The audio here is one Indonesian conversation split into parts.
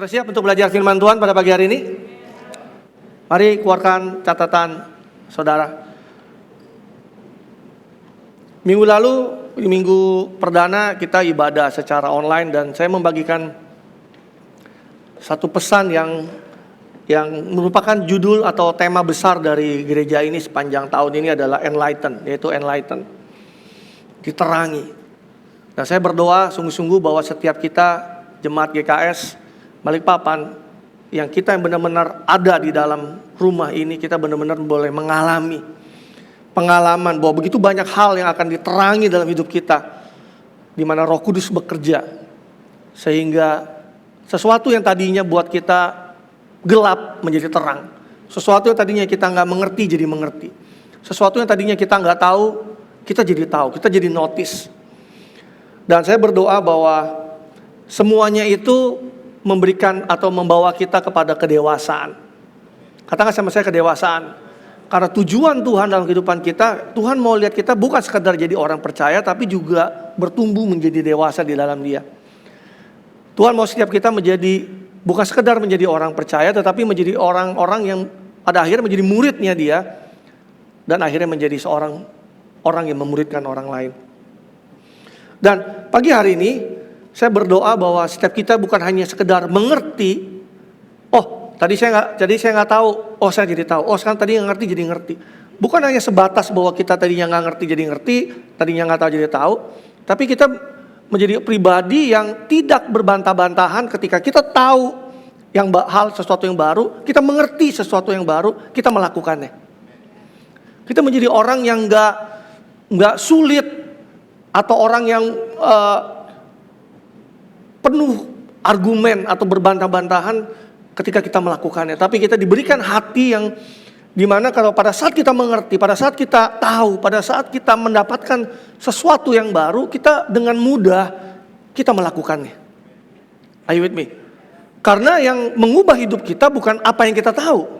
Sudah siap untuk belajar firman Tuhan pada pagi hari ini? Mari keluarkan catatan saudara. Minggu lalu, minggu perdana kita ibadah secara online dan saya membagikan satu pesan yang merupakan judul atau tema besar dari gereja ini sepanjang tahun ini adalah enlighten, yaitu enlighten, diterangi. Dan saya berdoa sungguh-sungguh bahwa setiap kita jemaat GKS Balikpapan yang kita yang benar-benar ada di dalam rumah ini, kita benar-benar boleh mengalami pengalaman bahwa begitu banyak hal yang akan diterangi dalam hidup kita, di mana Roh Kudus bekerja sehingga sesuatu yang tadinya buat kita gelap menjadi terang, sesuatu yang tadinya kita nggak mengerti jadi mengerti, sesuatu yang tadinya kita nggak tahu kita jadi notice. Dan saya berdoa bahwa semuanya itu memberikan atau membawa kita kepada kedewasaan. Katakan sama saya, kedewasaan. Karena tujuan Tuhan dalam kehidupan kita, Tuhan mau lihat kita bukan sekadar jadi orang percaya, tapi juga bertumbuh menjadi dewasa di dalam Dia. Tuhan mau setiap kita menjadi, bukan sekadar menjadi orang percaya, tetapi menjadi orang-orang yang pada akhirnya menjadi muridnya Dia, dan akhirnya menjadi seorang orang yang memuridkan orang lain. Dan pagi hari ini, saya berdoa bahwa setiap kita bukan hanya sekedar mengerti. Oh, tadi saya nggak tahu. Oh, saya jadi tahu. Oh, sekarang tadi nggak ngerti jadi ngerti. Bukan hanya sebatas bahwa kita tadinya nggak ngerti jadi ngerti, tadinya nggak tahu jadi tahu. Tapi kita menjadi pribadi yang tidak berbantah-bantahan ketika kita tahu sesuatu yang baru, kita mengerti sesuatu yang baru, kita melakukannya. Kita menjadi orang yang nggak sulit atau orang yang penuh argumen atau berbantah-bantahan ketika kita melakukannya. Tapi kita diberikan hati yang dimana kalau pada saat kita mengerti, pada saat kita tahu, pada saat kita mendapatkan sesuatu yang baru, kita dengan mudah kita melakukannya. Are you with me? Karena yang mengubah hidup kita bukan apa yang kita tahu,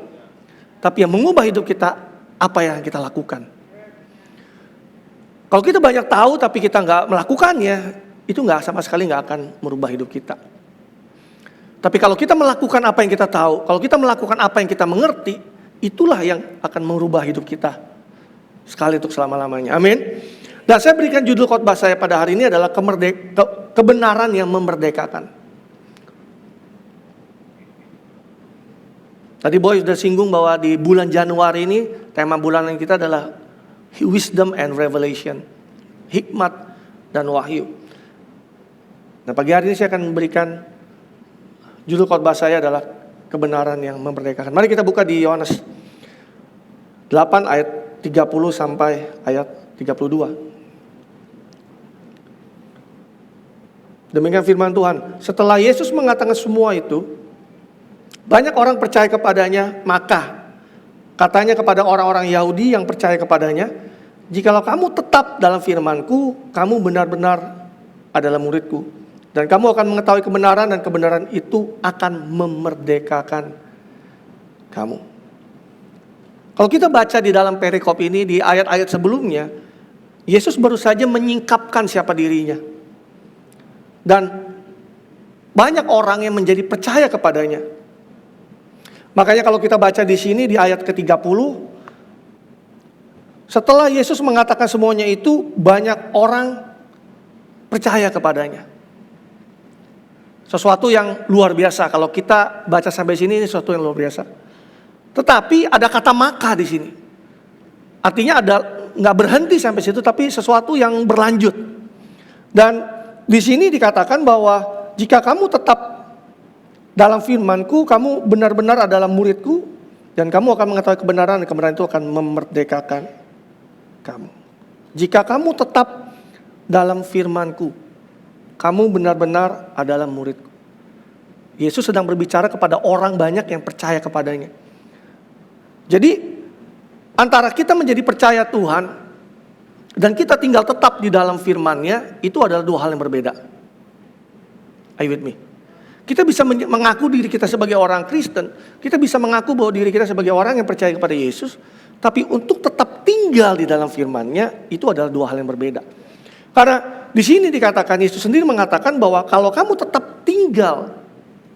tapi yang mengubah hidup kita apa yang kita lakukan. Kalau kita banyak tahu tapi kita nggak melakukannya, itu sama sekali nggak akan merubah hidup kita. Tapi kalau kita melakukan apa yang kita tahu, kalau kita melakukan apa yang kita mengerti, itulah yang akan merubah hidup kita sekali untuk selama-lamanya. Amin. Dan saya berikan judul khotbah saya pada hari ini adalah kebenaran yang memerdekakan. Tadi Boy sudah singgung bahwa di bulan Januari ini tema bulanan kita adalah wisdom and revelation, hikmat dan wahyu. Nah, pagi hari ini saya akan memberikan judul khotbah saya adalah kebenaran yang memerdekakan. Mari kita buka di Yohanes 8 ayat 30 sampai ayat 32. Demikian firman Tuhan. Setelah Yesus mengatakan semua itu, banyak orang percaya kepadanya, maka katanya kepada orang-orang Yahudi yang percaya kepadanya, jikalau kamu tetap dalam firman-Ku, kamu benar-benar adalah murid-Ku. Dan kamu akan mengetahui kebenaran dan kebenaran itu akan memerdekakan kamu. Kalau kita baca di dalam perikop ini, di ayat-ayat sebelumnya, Yesus baru saja menyingkapkan siapa dirinya. Dan banyak orang yang menjadi percaya kepadanya. Makanya kalau kita baca di sini di ayat ke-30, setelah Yesus mengatakan semuanya itu, banyak orang percaya kepadanya. Sesuatu yang luar biasa. Kalau kita baca sampai sini, ini sesuatu yang luar biasa. Tetapi ada kata maka di sini. Artinya nggak berhenti sampai situ, tapi sesuatu yang berlanjut. Dan di sini dikatakan bahwa jika kamu tetap dalam firman-Ku, kamu benar-benar adalah murid-Ku, dan kamu akan mengetahui kebenaran, dan kebenaran itu akan memerdekakan kamu. Jika kamu tetap dalam firman-Ku, kamu benar-benar adalah muridku. Yesus sedang berbicara kepada orang banyak yang percaya kepadanya. Jadi antara kita menjadi percaya Tuhan dan kita tinggal tetap di dalam firman-Nya, itu adalah dua hal yang berbeda. Are you with me? Kita bisa mengaku diri kita sebagai orang Kristen, kita bisa mengaku bahwa diri kita sebagai orang yang percaya kepada Yesus, tapi untuk tetap tinggal di dalam firman-Nya, itu adalah dua hal yang berbeda. Karena di sini dikatakan, Yesus sendiri mengatakan bahwa kalau kamu tetap tinggal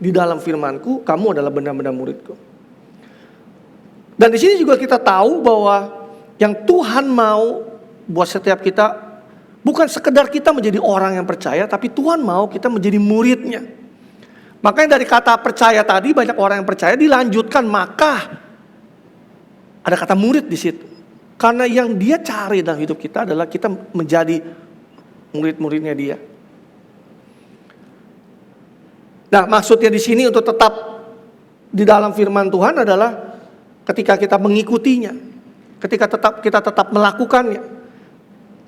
di dalam firman-Ku, kamu adalah benar-benar murid-Ku. Dan di sini juga kita tahu bahwa yang Tuhan mau buat setiap kita, bukan sekedar kita menjadi orang yang percaya, tapi Tuhan mau kita menjadi murid-Nya. Makanya dari kata percaya tadi, banyak orang yang percaya dilanjutkan, maka ada kata murid di situ. Karena yang Dia cari dalam hidup kita adalah kita menjadi murid-muridnya Dia. Nah, maksudnya di sini untuk tetap di dalam firman Tuhan adalah ketika kita mengikutinya, ketika kita tetap melakukannya,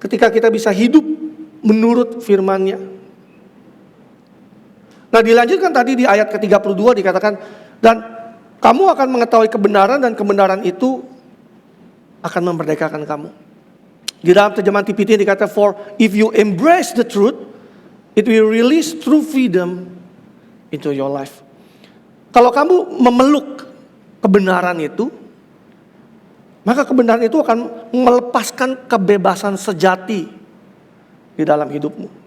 ketika kita bisa hidup menurut firman-Nya. Nah, dilanjutkan tadi di ayat ke-32 dikatakan, dan kamu akan mengetahui kebenaran dan kebenaran itu akan memerdekakan kamu. Di dalam terjemahan TPT dikatakan, for if you embrace the truth, it will release true freedom into your life. Kalau kamu memeluk kebenaran itu, maka kebenaran itu akan melepaskan kebebasan sejati di dalam hidupmu.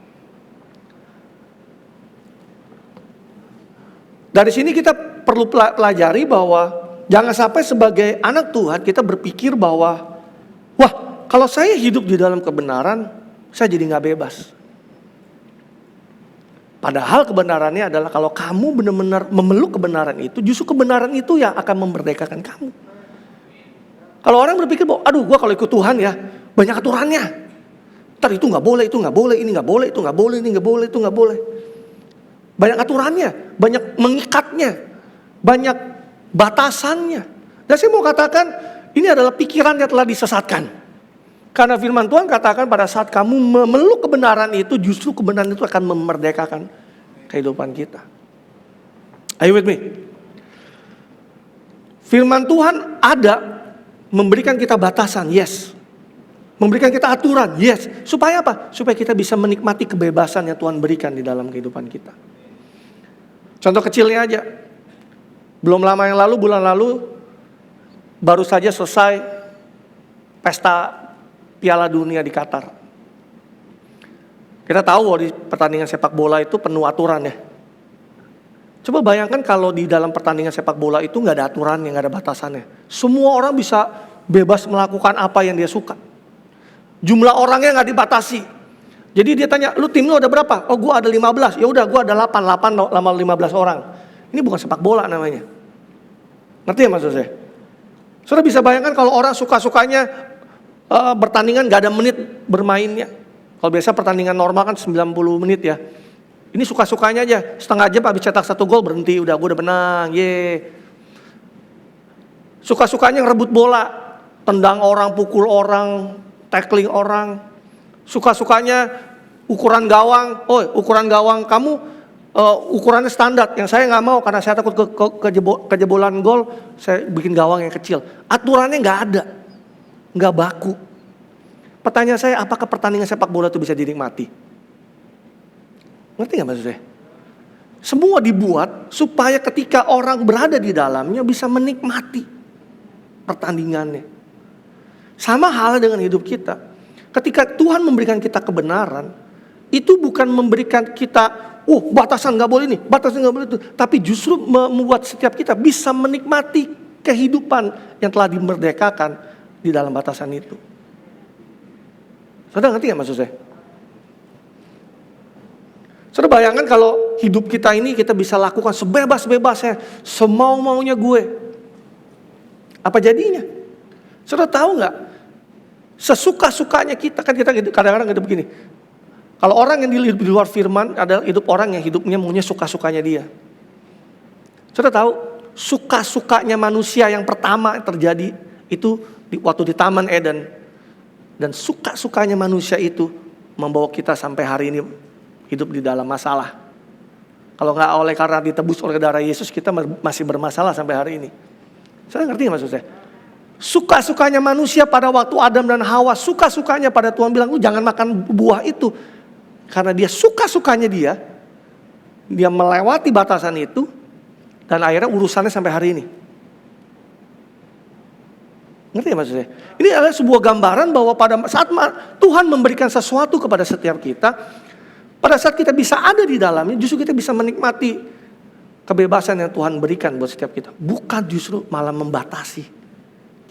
Dari sini kita perlu pelajari bahwa jangan sampai sebagai anak Tuhan kita berpikir bahwa, wah, kalau saya hidup di dalam kebenaran, saya jadi gak bebas. Padahal kebenarannya adalah kalau kamu benar-benar memeluk kebenaran itu, justru kebenaran itu yang akan memerdekakan kamu. Kalau orang berpikir bahwa, aduh, gua kalau ikut Tuhan ya banyak aturannya. Ntar itu nggak boleh, itu nggak boleh, ini nggak boleh, itu nggak boleh, ini nggak boleh, itu nggak boleh. Banyak aturannya, banyak mengikatnya, banyak batasannya. Dan saya mau katakan, ini adalah pikiran yang telah disesatkan. Karena firman Tuhan katakan pada saat kamu memeluk kebenaran itu, justru kebenaran itu akan memerdekakan kehidupan kita. Are you with me? Firman Tuhan ada memberikan kita batasan, yes. Memberikan kita aturan, yes. Supaya apa? Supaya kita bisa menikmati kebebasan yang Tuhan berikan di dalam kehidupan kita. Contoh kecilnya aja. Belum lama yang lalu, bulan lalu, baru saja selesai pesta Piala Dunia di Qatar. Kita tahu bahwa di pertandingan sepak bola itu penuh aturan ya. Coba bayangkan kalau di dalam pertandingan sepak bola itu nggak ada aturannya, nggak ada batasannya. Semua orang bisa bebas melakukan apa yang dia suka. Jumlah orangnya nggak dibatasi. Jadi dia tanya, lu tim lu ada berapa? Oh, gua ada 15. Ya udah, gua ada 8 lama 15 orang. Ini bukan sepak bola namanya. Ngerti ya maksud saya? Saudara bisa bayangkan kalau orang suka-sukanya bertandingan gak ada menit bermainnya. Kalau biasa pertandingan normal kan 90 menit ya. Ini suka-sukanya aja, setengah jam habis cetak 1 gol berhenti, udah gue udah menang, ye. Suka-sukanya ngerebut bola, tendang orang, pukul orang, tackling orang. Suka-sukanya ukuran gawang, ukuran gawang kamu ukurannya standar, yang saya nggak mau karena saya takut kejebolan gol, saya bikin gawang yang kecil. Aturannya nggak ada. Nggak baku. Pertanyaan saya, apakah pertandingan sepak bola itu bisa dinikmati? Ngerti nggak maksud saya? Semua dibuat supaya ketika orang berada di dalamnya bisa menikmati pertandingannya. Sama halnya dengan hidup kita. Ketika Tuhan memberikan kita kebenaran, itu bukan memberikan kita, batasan nggak boleh ini, batasan nggak boleh itu, tapi justru membuat setiap kita bisa menikmati kehidupan yang telah dimerdekakan di dalam batasan itu. Saudara ngerti gak maksud saya? Saudara bayangkan kalau hidup kita ini kita bisa lakukan sebebas-bebasnya, semau-maunya gue. Apa jadinya? Saudara tahu gak? Sesuka-sukanya kita, kan kita kadang-kadang kita begini. Kalau orang yang hidup di luar firman adalah hidup orang yang hidupnya maunya suka-sukanya dia. Saudara tahu, suka-sukanya manusia yang pertama terjadi itu waktu di Taman Eden. Dan suka-sukanya manusia itu membawa kita sampai hari ini hidup di dalam masalah. Kalau nggak oleh karena ditebus oleh darah Yesus, kita masih bermasalah sampai hari ini. Saya ngerti maksud saya? Suka-sukanya manusia pada waktu Adam dan Hawa, suka-sukanya pada Tuhan bilang, lu jangan makan buah itu. Karena dia suka-sukanya dia melewati batasan itu, dan akhirnya urusannya sampai hari ini. Ngerti ya maksudnya? Ini adalah sebuah gambaran bahwa pada saat Tuhan memberikan sesuatu kepada setiap kita, pada saat kita bisa ada di dalamnya, justru kita bisa menikmati kebebasan yang Tuhan berikan buat setiap kita. Bukan justru malah membatasi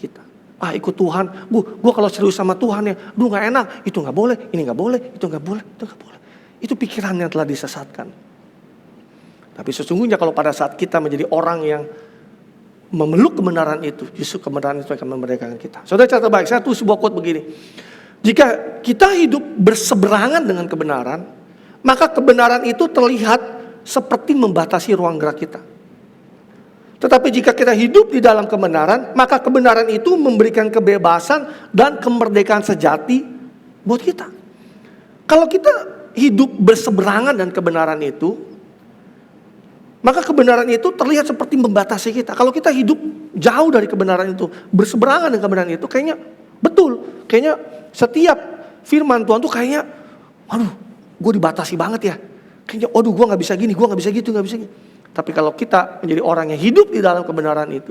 kita. Ikut Tuhan, gue kalau serius sama Tuhan ya, gak enak, itu gak boleh, ini gak boleh, itu gak boleh, itu gak boleh. Itu pikiran yang telah disesatkan. Tapi sesungguhnya kalau pada saat kita menjadi orang yang memeluk kebenaran itu, justru kebenaran itu akan memerdekakan kita. Saudara catat baik, saya tulis sebuah quote begini. Jika kita hidup berseberangan dengan kebenaran, maka kebenaran itu terlihat seperti membatasi ruang gerak kita. Tetapi jika kita hidup di dalam kebenaran, maka kebenaran itu memberikan kebebasan dan kemerdekaan sejati buat kita. Kalau kita hidup berseberangan dengan kebenaran itu, maka kebenaran itu terlihat seperti membatasi kita. Kalau kita hidup jauh dari kebenaran itu, berseberangan dengan kebenaran itu, kayaknya betul. Kayaknya setiap firman Tuhan tuh kayaknya, gue dibatasi banget ya. Kayaknya, gue gak bisa gini, gue gak bisa gitu, gak bisa gitu. Tapi kalau kita menjadi orang yang hidup di dalam kebenaran itu,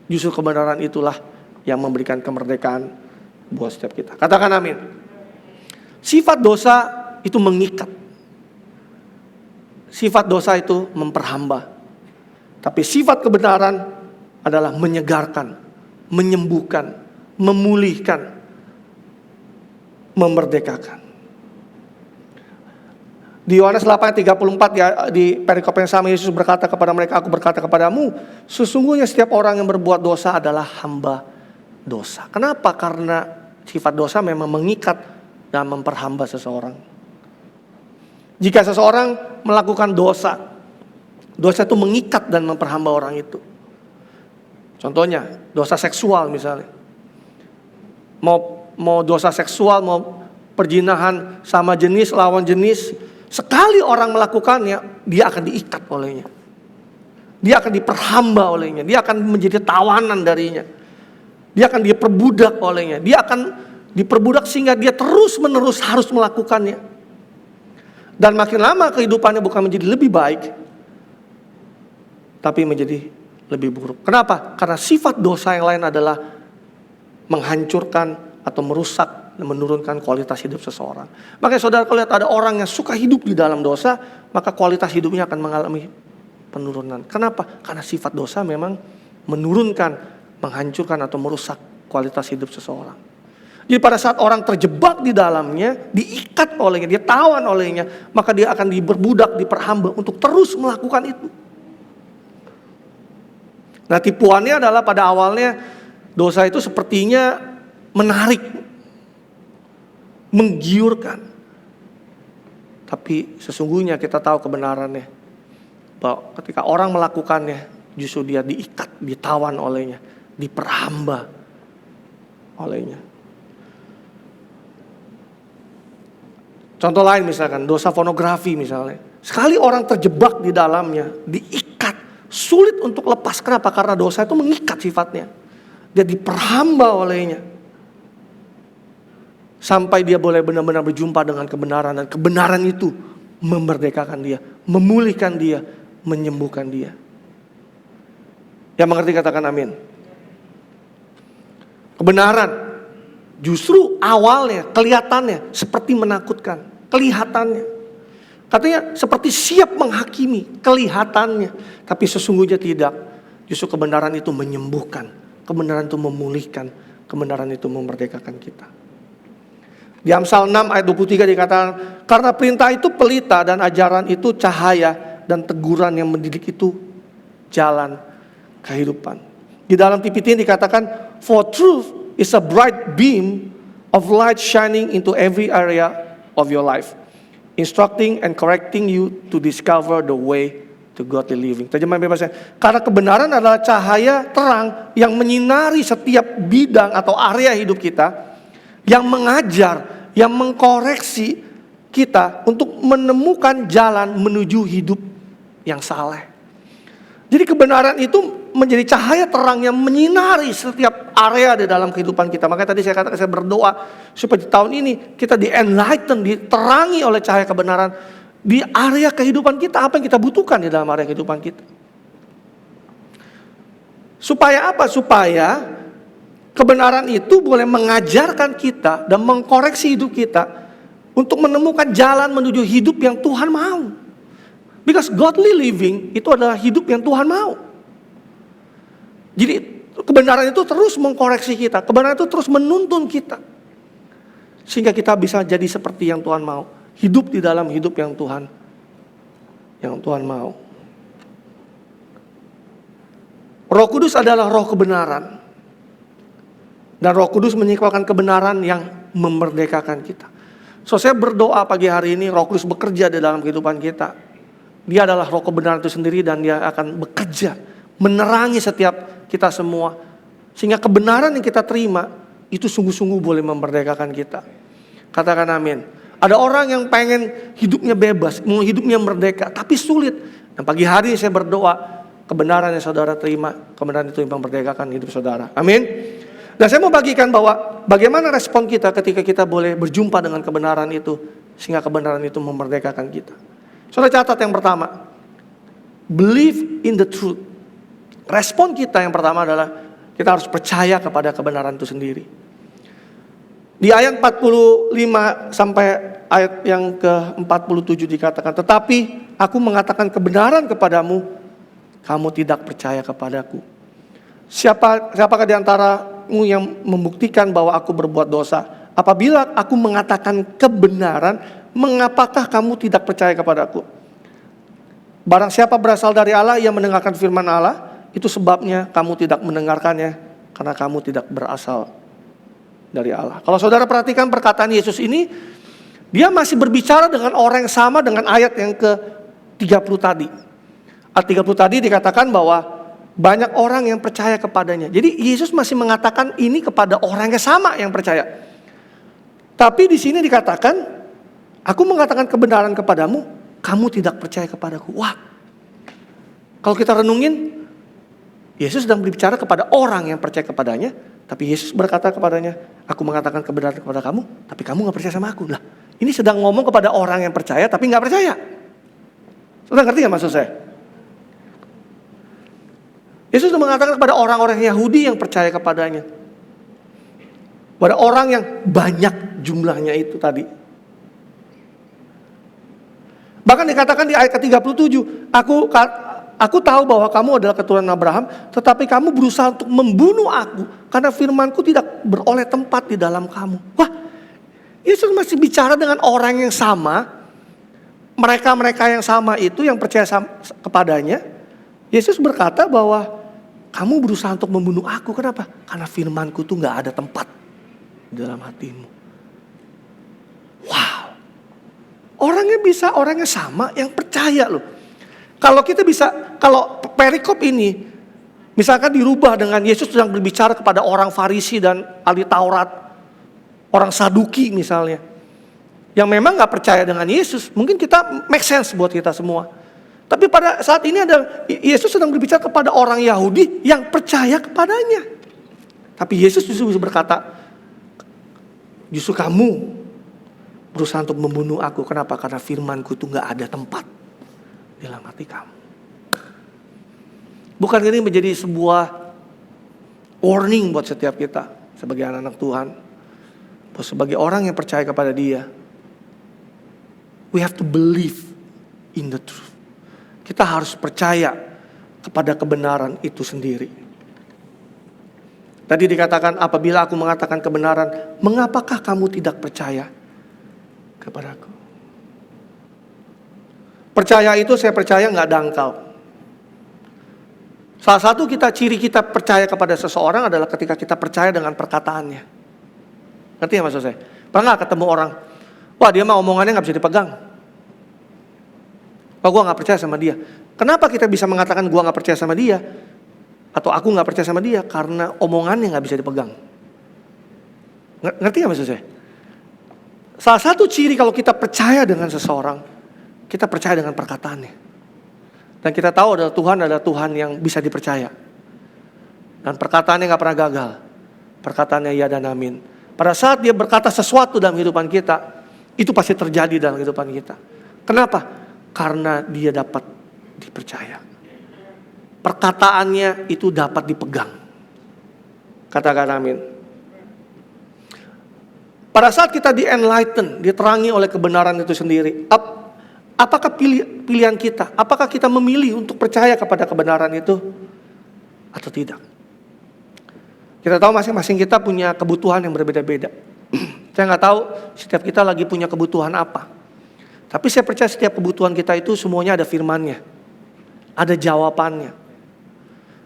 justru kebenaran itulah yang memberikan kemerdekaan buat setiap kita. Katakan amin. Sifat dosa itu mengikat. Sifat dosa itu memperhamba. Tapi sifat kebenaran adalah menyegarkan, menyembuhkan, memulihkan, memerdekakan. Di Yohanes 8:34 di perikop yang sama, Yesus berkata kepada mereka, aku berkata kepadamu, sesungguhnya setiap orang yang berbuat dosa adalah hamba dosa. Kenapa? Karena sifat dosa memang mengikat dan memperhamba seseorang. Jika seseorang melakukan dosa, dosa itu mengikat dan memperhamba orang itu. Contohnya, dosa seksual misalnya. Mau dosa seksual, mau perzinahan sama jenis, lawan jenis, sekali orang melakukannya, dia akan diikat olehnya. Dia akan diperhamba olehnya. Dia akan menjadi tawanan darinya. Dia akan diperbudak olehnya. Dia akan diperbudak sehingga dia terus-menerus harus melakukannya. Dan makin lama kehidupannya bukan menjadi lebih baik, tapi menjadi lebih buruk. Kenapa? Karena sifat dosa yang lain adalah menghancurkan atau merusak dan menurunkan kualitas hidup seseorang. Makanya saudara, kalau lihat ada orang yang suka hidup di dalam dosa, maka kualitas hidupnya akan mengalami penurunan. Kenapa? Karena sifat dosa memang menurunkan, menghancurkan atau merusak kualitas hidup seseorang. Jadi pada saat orang terjebak di dalamnya, diikat olehnya, dia tawan olehnya, maka dia akan diperbudak, diperhamba untuk terus melakukan itu. Nah, tipuannya adalah pada awalnya dosa itu sepertinya menarik, menggiurkan. Tapi sesungguhnya kita tahu kebenarannya, bahwa ketika orang melakukannya, justru dia diikat, ditawan olehnya, diperhamba olehnya. Contoh lain misalkan, dosa pornografi misalnya. Sekali orang terjebak di dalamnya, diikat, sulit untuk lepas. Kenapa? Karena dosa itu mengikat sifatnya. Dia diperhamba olehnya. Sampai dia boleh benar-benar berjumpa dengan kebenaran. Dan kebenaran itu memerdekakan dia, memulihkan dia, menyembuhkan dia. Yang mengerti katakan amin. Kebenaran justru awalnya, kelihatannya seperti menakutkan. Kelihatannya. Katanya seperti siap menghakimi, kelihatannya. Tapi sesungguhnya tidak. Justru kebenaran itu menyembuhkan. Kebenaran itu memulihkan. Kebenaran itu memerdekakan kita. Di Amsal 6 ayat 23 dikatakan, karena perintah itu pelita dan ajaran itu cahaya dan teguran yang mendidik itu jalan kehidupan. Di dalam TPT dikatakan, for truth is a bright beam of light shining into every area of your life, instructing and correcting you to discover the way to godly living. Terjemahan bebasnya, karena kebenaran adalah cahaya terang yang menyinari setiap bidang atau area hidup kita, yang mengajar, yang mengkoreksi kita untuk menemukan jalan menuju hidup yang saleh. Jadi kebenaran itu menjadi cahaya terang yang menyinari setiap area di dalam kehidupan kita. Makanya tadi saya katakan, saya berdoa supaya di tahun ini kita di-enlighten, diterangi oleh cahaya kebenaran di area kehidupan kita, apa yang kita butuhkan di dalam area kehidupan kita. Supaya apa? Supaya kebenaran itu boleh mengajarkan kita dan mengkoreksi hidup kita untuk menemukan jalan menuju hidup yang Tuhan mau. Because godly living itu adalah hidup yang Tuhan mau. Jadi kebenaran itu terus mengkoreksi kita, kebenaran itu terus menuntun kita. Sehingga kita bisa jadi seperti yang Tuhan mau. Hidup di dalam hidup yang Tuhan mau. Roh Kudus adalah roh kebenaran. Dan Roh Kudus menyingkapkan kebenaran yang memerdekakan kita. So saya berdoa pagi hari ini Roh Kudus bekerja di dalam kehidupan kita. Dia adalah roh kebenaran itu sendiri dan dia akan bekerja, menerangi setiap kita semua. Sehingga kebenaran yang kita terima itu sungguh-sungguh boleh memerdekakan kita. Katakan amin. Ada orang yang pengen hidupnya bebas, mau hidupnya merdeka, tapi sulit. Dan pagi hari saya berdoa, kebenaran yang saudara terima, kebenaran itu yang memerdekakan hidup saudara. Amin. Dan saya mau bagikan bahwa bagaimana respon kita ketika kita boleh berjumpa dengan kebenaran itu, sehingga kebenaran itu memerdekakan kita. Saudara catat yang pertama, believe in the truth. Respon kita yang pertama adalah kita harus percaya kepada kebenaran itu sendiri. Di ayat 45 sampai ayat yang ke-47 dikatakan, tetapi aku mengatakan kebenaran kepadamu, kamu tidak percaya kepadaku. Siapakah di antaramu yang membuktikan bahwa aku berbuat dosa? Apabila aku mengatakan kebenaran, mengapakah kamu tidak percaya kepadaku? Barang siapa berasal dari Allah, ia mendengarkan firman Allah, itu sebabnya kamu tidak mendengarkannya, karena kamu tidak berasal dari Allah. Kalau saudara perhatikan perkataan Yesus ini, dia masih berbicara dengan orang yang sama dengan ayat yang ke-30 tadi. Ayat 30 tadi dikatakan bahwa banyak orang yang percaya kepadanya. Jadi Yesus masih mengatakan ini kepada orang yang sama yang percaya. Tapi di sini dikatakan, aku mengatakan kebenaran kepadamu, kamu tidak percaya kepadaku. Wah, kalau kita renungin, Yesus sedang berbicara kepada orang yang percaya kepadanya, tapi Yesus berkata kepadanya, aku mengatakan kebenaran kepada kamu, tapi kamu gak percaya sama aku. Lah, ini sedang ngomong kepada orang yang percaya, tapi gak percaya. Sudah ngerti gak maksud saya? Yesus sudah mengatakan kepada orang-orang Yahudi yang percaya kepadanya. Pada orang yang banyak jumlahnya itu tadi. Bahkan dikatakan di ayat ke-37, Aku tahu bahwa kamu adalah keturunan Abraham, tetapi kamu berusaha untuk membunuh aku, karena firmanku tidak beroleh tempat di dalam kamu. Wah, Yesus masih bicara dengan orang yang sama, mereka-mereka yang sama itu yang percaya kepadanya. Yesus berkata bahwa kamu berusaha untuk membunuh aku, kenapa? Karena firmanku tuh gak ada tempat di dalam hatimu. Wow, orangnya sama yang percaya loh. Kalau kita bisa, kalau perikop ini misalkan dirubah dengan Yesus sedang berbicara kepada orang Farisi dan ahli Taurat, orang Saduki misalnya, yang memang gak percaya dengan Yesus, mungkin kita make sense buat kita semua. Tapi pada saat ini ada Yesus sedang berbicara kepada orang Yahudi yang percaya kepadanya. Tapi Yesus justru berkata, justru kamu berusaha untuk membunuh aku, kenapa? Karena firmanku itu gak ada tempat dalam hati kamu. Bukan ini menjadi sebuah warning buat setiap kita sebagai anak-anak Tuhan, sebagai orang yang percaya kepada Dia. We have to believe in the truth. Kita harus percaya kepada kebenaran itu sendiri. Tadi dikatakan, apabila aku mengatakan kebenaran, mengapakah kamu tidak percaya kepadaku? Percaya itu saya percaya gak dangkal. Salah satu ciri kita percaya kepada seseorang adalah ketika kita percaya dengan perkataannya. Ngerti ya maksud saya? Pernah gak ketemu orang, wah dia mah omongannya gak bisa dipegang. Wah gue gak percaya sama dia. Kenapa kita bisa mengatakan gue gak percaya sama dia? Atau aku gak percaya sama dia? Karena omongannya gak bisa dipegang. Ngerti gak maksud saya? Salah satu ciri kalau kita percaya dengan seseorang, kita percaya dengan perkataannya. Dan kita tahu adalah Tuhan yang bisa dipercaya. Dan perkataannya gak pernah gagal. Perkataannya ya dan amin. Pada saat dia berkata sesuatu dalam kehidupan kita, itu pasti terjadi dalam kehidupan kita. Kenapa? Karena dia dapat dipercaya. Perkataannya itu dapat dipegang. Katakan amin. Pada saat kita di-enlighten, diterangi oleh kebenaran itu sendiri, apakah pilihan kita? Apakah kita memilih untuk percaya kepada kebenaran itu atau tidak? Kita tahu masing-masing kita punya kebutuhan yang berbeda-beda. Saya nggak tahu setiap kita lagi punya kebutuhan apa. Tapi saya percaya setiap kebutuhan kita itu semuanya ada firman-Nya. Ada jawabannya.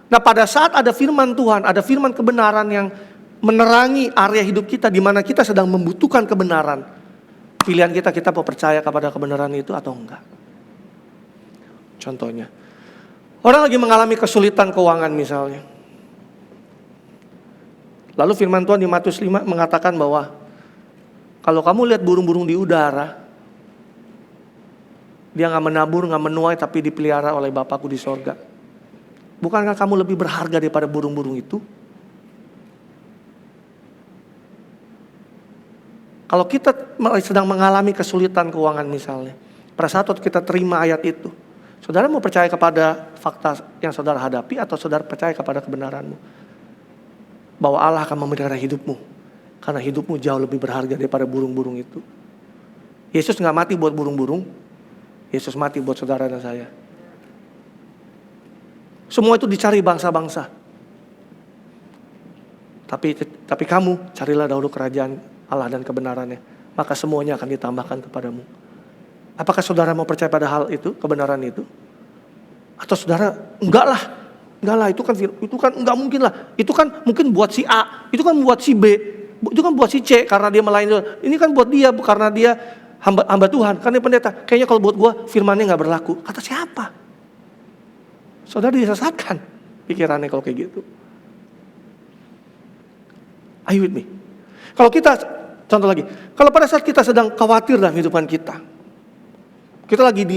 Nah, pada saat ada firman Tuhan, ada firman kebenaran yang menerangi area hidup kita di mana kita sedang membutuhkan kebenaran. Pilihan kita mau percaya kepada kebenaran itu atau enggak. Contohnya, orang lagi mengalami kesulitan keuangan misalnya. Lalu firman Tuhan di Matius 5 mengatakan bahwa kalau kamu lihat burung-burung di udara, dia gak menabur, gak menuai, tapi dipelihara oleh Bapakku di sorga. Bukankah kamu lebih berharga daripada burung-burung itu? Kalau kita sedang mengalami kesulitan keuangan misalnya, pada saat kita terima ayat itu, saudara mau percaya kepada fakta yang saudara hadapi atau saudara percaya kepada kebenaranmu? Bahwa Allah akan memelihara hidupmu, karena hidupmu jauh lebih berharga daripada burung-burung itu. Yesus gak mati buat burung-burung, Yesus mati buat saudara dan saya. Semua itu dicari bangsa-bangsa. Tapi kamu carilah dahulu kerajaan Allah dan kebenarannya, maka semuanya akan ditambahkan kepadamu. Apakah saudara mau percaya pada hal itu, kebenaran itu? Atau saudara, enggak lah, itu kan enggak mungkin lah. Itu kan mungkin buat si A, itu kan buat si B, itu kan buat si C karena dia melayani. Ini kan buat dia karena dia hamba Tuhan, karena dia pendeta. Kayaknya kalau buat gua firmannya enggak berlaku. Kata siapa? Saudara disesatkan pikirannya kalau kayak gitu. Are you with me? Kalau kita, contoh lagi, kalau pada saat kita sedang khawatir dalam kehidupan kita lagi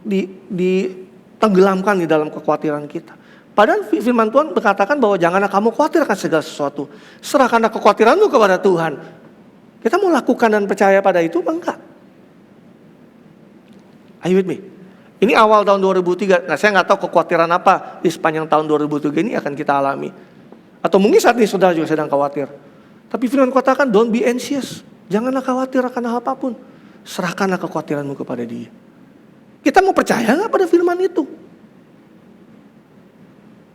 ditenggelamkan di dalam kekhawatiran kita. Padahal firman Tuhan berkatakan bahwa janganlah kamu khawatir akan segala sesuatu. Serahkanlah kekhawatiranmu kepada Tuhan. Kita mau lakukan dan percaya pada itu, enggak? Are you with me? Ini awal tahun 2003. Nah, saya nggak tahu kekhawatiran apa di sepanjang tahun 2003 ini akan kita alami. Atau mungkin saat ini saudara juga sedang khawatir. Tapi firman katakan, don't be anxious. Janganlah khawatir akan hal apapun. Serahkanlah kekhawatiranmu kepada Dia. Kita mau percaya nggak pada firman itu?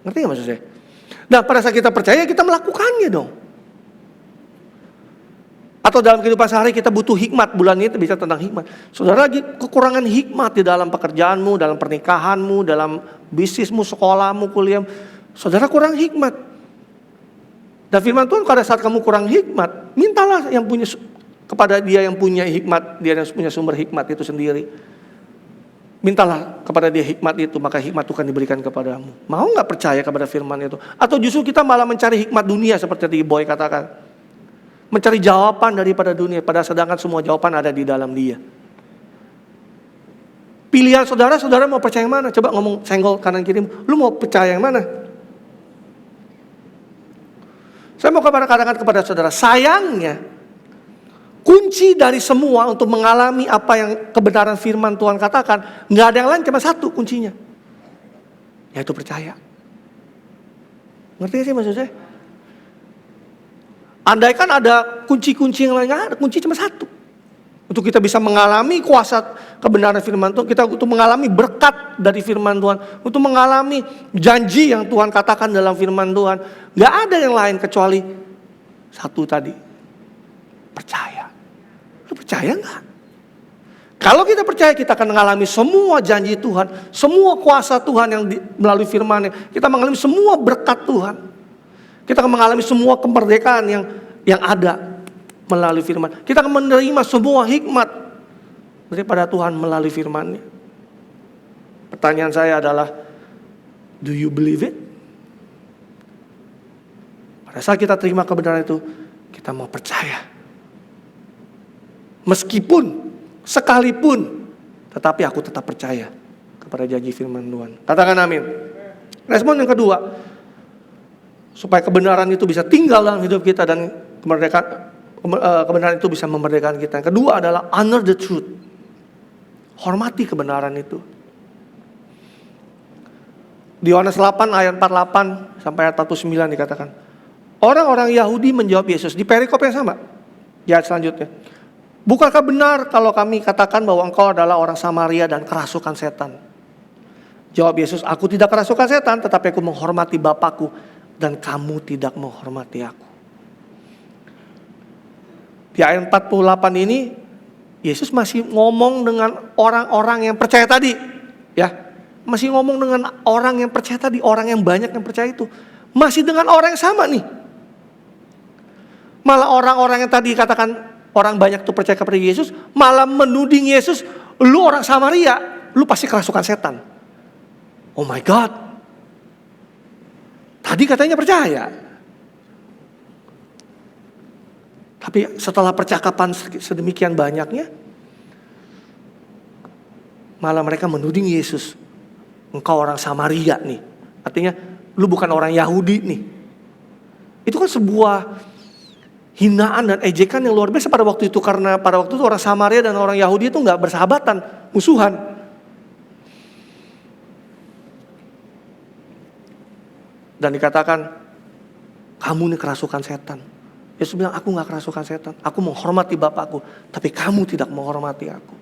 Ngerti nggak maksud saya? Nah, pada saat kita percaya, kita melakukannya dong. Atau dalam kehidupan sehari kita butuh hikmat. Bulan ini bisa tentang hikmat. Saudara lagi kekurangan hikmat di dalam pekerjaanmu, dalam pernikahanmu, dalam bisnismu, sekolahmu, kuliah. Saudara kurang hikmat. Dan firman Tuhan pada saat kamu kurang hikmat, mintalah yang punya kepada Dia yang punya hikmat, Dia yang punya sumber hikmat itu sendiri. Mintalah kepada Dia hikmat itu, maka hikmat itu akan diberikan kepadamu. Mau nggak percaya kepada firman itu? Atau justru kita malah mencari hikmat dunia seperti tadi Boy katakan, mencari jawaban daripada dunia, padahal sedangkan semua jawaban ada di dalam Dia. Pilihan saudara mau percaya yang mana? Coba ngomong senggol kanan kiri, lu mau percaya yang mana? Saya mau katakan kepada saudara, sayangnya kunci dari semua untuk mengalami apa yang kebenaran firman Tuhan katakan, nggak ada yang lain, cuma satu kuncinya, yaitu percaya. Ngerti sih maksud saya? Andaikan ada kunci-kunci yang lain, nggak ada, kunci cuma satu. Untuk kita bisa mengalami kuasa kebenaran firman Tuhan, kita untuk mengalami berkat dari firman Tuhan, untuk mengalami janji yang Tuhan katakan dalam firman Tuhan, gak ada yang lain kecuali satu tadi, percaya. Lu percaya gak? Kalau kita percaya, kita akan mengalami semua janji Tuhan, semua kuasa Tuhan yang melalui firman-Nya. Kita mengalami semua berkat Tuhan. Kita akan mengalami semua kemerdekaan yang ada melalui firman. Kita akan menerima semua hikmat daripada Tuhan melalui firman-Nya. Pertanyaan saya adalah, do you believe it? Pada saat kita terima kebenaran itu, kita mau percaya. Meskipun, sekalipun, tetapi aku tetap percaya kepada janji firman Tuhan. Katakan amin. Respon yang kedua, supaya kebenaran itu bisa tinggal dalam hidup kita dan kebenaran itu bisa memerdekakan kita. Yang kedua adalah honor the truth. Hormati kebenaran itu. Di Yohanes 8 ayat 48 sampai ayat 49 dikatakan, orang-orang Yahudi menjawab Yesus di perikop yang sama. Di ayat selanjutnya, Bukankah benar kalau kami katakan bahwa engkau adalah orang Samaria dan kerasukan setan? Jawab Yesus, aku tidak kerasukan setan, tetapi aku menghormati Bapakku dan kamu tidak menghormati aku. Di ayat 48 ini, Yesus masih ngomong dengan orang-orang yang percaya tadi. Ya, masih ngomong dengan orang yang percaya tadi, orang yang banyak yang percaya itu. Masih dengan orang yang sama nih. Malah orang-orang yang tadi katakan orang banyak tuh percaya kepada Yesus, malah menuding Yesus, lu orang Samaria, lu pasti kerasukan setan. Oh my God. Tadi katanya percaya. Tapi setelah percakapan sedemikian banyaknya, malah mereka menuding Yesus, engkau orang Samaria nih. Artinya, lu bukan orang Yahudi nih. Itu kan sebuah hinaan dan ejekan yang luar biasa pada waktu itu. Karena pada waktu itu orang Samaria dan orang Yahudi itu gak bersahabatan, musuhan. Dan dikatakan, kamu nih kerasukan setan. Yesus bilang, aku gak kerasukan setan. Aku menghormati Bapakku, tapi kamu tidak menghormati aku.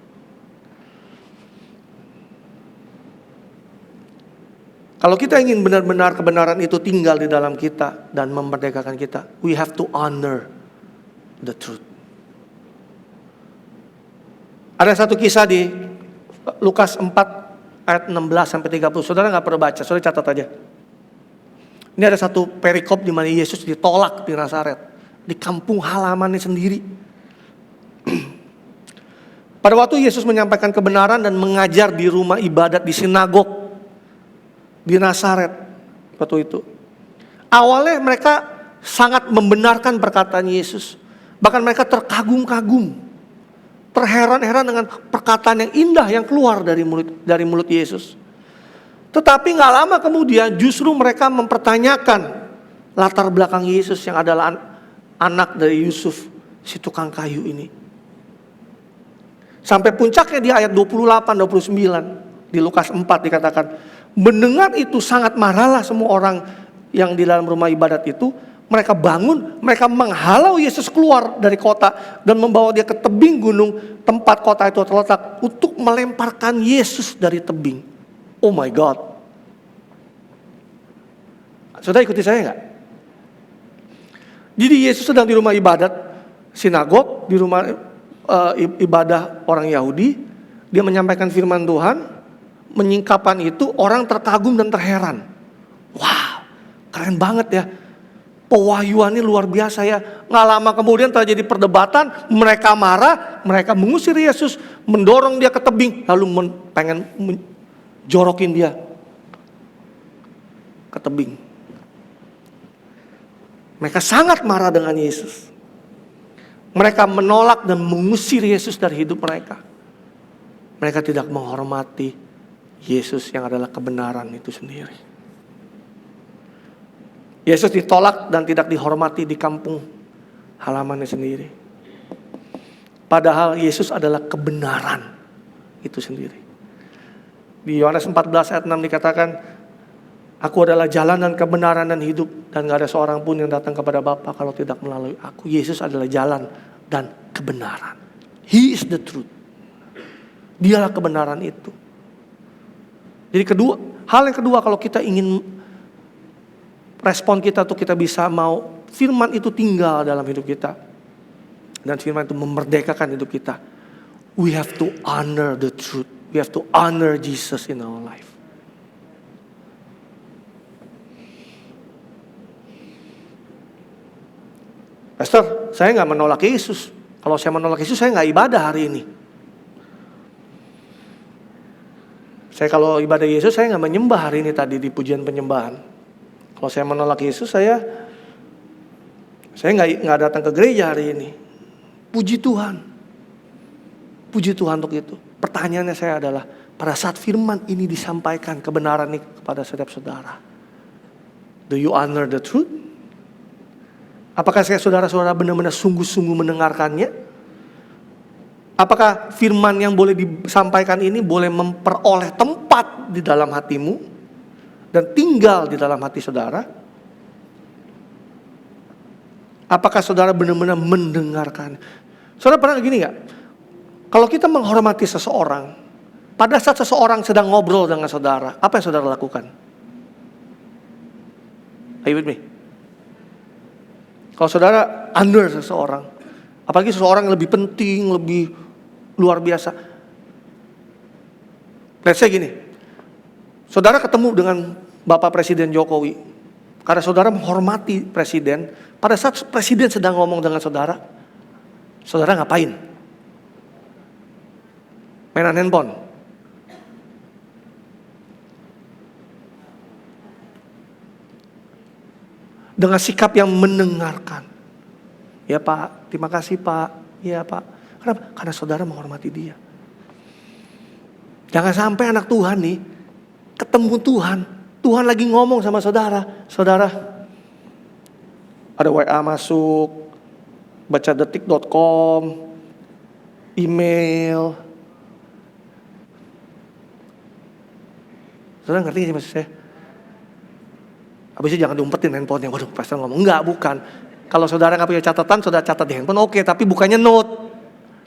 Kalau kita ingin benar-benar kebenaran itu tinggal di dalam kita dan memerdekakan kita, we have to honor the truth. Ada satu kisah di Lukas 4 ayat 16-30. Saudara gak perlu baca, saudara catat aja. Ini ada satu perikop di mana Yesus ditolak di Nazaret, di kampung halamannya sendiri. Pada waktu Yesus menyampaikan kebenaran dan mengajar di rumah ibadat di sinagog di Nazaret waktu itu. Awalnya mereka sangat membenarkan perkataan Yesus. Bahkan mereka terkagum-kagum, terheran-heran dengan perkataan yang indah yang keluar dari mulut Yesus. Tetapi gak lama kemudian justru mereka mempertanyakan latar belakang Yesus yang adalah anak dari Yusuf, si tukang kayu ini. Sampai puncaknya di ayat 28-29 di Lukas 4 dikatakan, mendengar itu sangat marahlah semua orang yang di dalam rumah ibadat itu. Mereka bangun, mereka menghalau Yesus keluar dari kota dan membawa dia ke tebing gunung tempat kota itu terletak untuk melemparkan Yesus dari tebing. Oh my God. Saudara ikuti saya enggak? Jadi Yesus sedang di rumah ibadat sinagog, di rumah ibadah orang Yahudi. Dia menyampaikan firman Tuhan. Menyingkapan itu orang terkagum dan terheran. Wow, keren banget ya. Pewahyuannya luar biasa ya. Nggak lama kemudian terjadi perdebatan. Mereka marah, mereka mengusir Yesus, mendorong dia ke tebing, lalu pengen jorokin dia ke tebing. Mereka sangat marah dengan Yesus. Mereka menolak dan mengusir Yesus dari hidup mereka. Mereka tidak menghormati Yesus yang adalah kebenaran itu sendiri. Yesus ditolak dan tidak dihormati di kampung halamannya sendiri. Padahal Yesus adalah kebenaran itu sendiri. Di Yohanes 14 ayat 6 dikatakan, aku adalah jalan dan kebenaran dan hidup, dan gak ada seorang pun yang datang kepada Bapa kalau tidak melalui aku. Yesus adalah jalan dan kebenaran. He is the truth. Dialah kebenaran itu. Jadi hal yang kedua kalau kita ingin respon kita tuh kita bisa mau firman itu tinggal dalam hidup kita. Dan firman itu memerdekakan hidup kita. We have to honor the truth. We have to honor Jesus in our life. Pastor, saya gak menolak Yesus. Kalau saya menolak Yesus, saya gak ibadah hari ini. Saya kalau ibadah Yesus, saya gak menyembah hari ini tadi di pujian penyembahan. Kalau saya menolak Yesus, saya gak datang ke gereja hari ini. Puji Tuhan. Puji Tuhan untuk itu. Pertanyaannya saya adalah, pada saat firman ini disampaikan, kebenaran ini kepada setiap saudara, do you honor the truth? Apakah saudara-saudara benar-benar sungguh-sungguh mendengarkannya? Apakah firman yang boleh disampaikan ini boleh memperoleh tempat di dalam hatimu dan tinggal di dalam hati saudara? Apakah saudara benar-benar mendengarkan? Saudara pernah gini gak? Kalau kita menghormati seseorang, pada saat seseorang sedang ngobrol dengan saudara, apa yang saudara lakukan? Are you with me? Kalau saudara under seseorang, apalagi seseorang yang lebih penting, lebih luar biasa. Let's say gini, saudara ketemu dengan Bapak Presiden Jokowi, karena saudara menghormati Presiden, pada saat Presiden sedang ngomong dengan saudara, saudara ngapain? Mainan handphone. Dengan sikap yang mendengarkan. Ya Pak, terima kasih Pak. Ya Pak. Kenapa? Karena saudara menghormati dia. Jangan sampai anak Tuhan nih, ketemu Tuhan. Tuhan lagi ngomong sama saudara. Saudara, ada WA masuk, baca detik.com, email. Saudara ngerti gak sih maksud saya? Habis itu jangan diumpetin handphonenya. Waduh, pastor ngomong. Enggak, bukan. Kalau saudara gak punya catatan, saudara catat di handphone, oke. Tapi bukannya note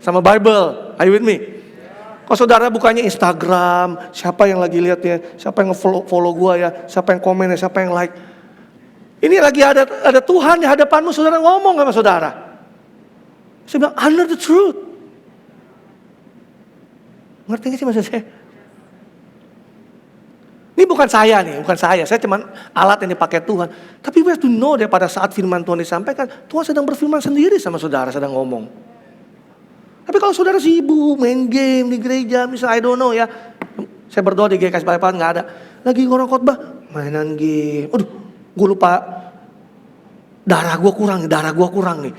sama Bible. Are you with me? Kalau saudara bukannya Instagram, siapa yang lagi lihat ya, siapa yang follow gua ya, siapa yang komen ya, siapa yang like. Ini lagi ada Tuhan di hadapanmu, saudara ngomong sama saudara. Saya bilang, under the truth. Ngerti gak sih maksud saya? Ini bukan saya nih, bukan saya cuma alat yang dipakai Tuhan. Tapi we have to know that pada saat firman Tuhan disampaikan, Tuhan sedang berfirman sendiri sama saudara, sedang ngomong. Tapi kalau saudara sibuk main game di gereja, misalnya I don't know ya, saya berdoa di GKS Balikpapan nggak ada. Lagi orang khotbah, mainan game. Aduh, gue lupa, darah gue kurang nih.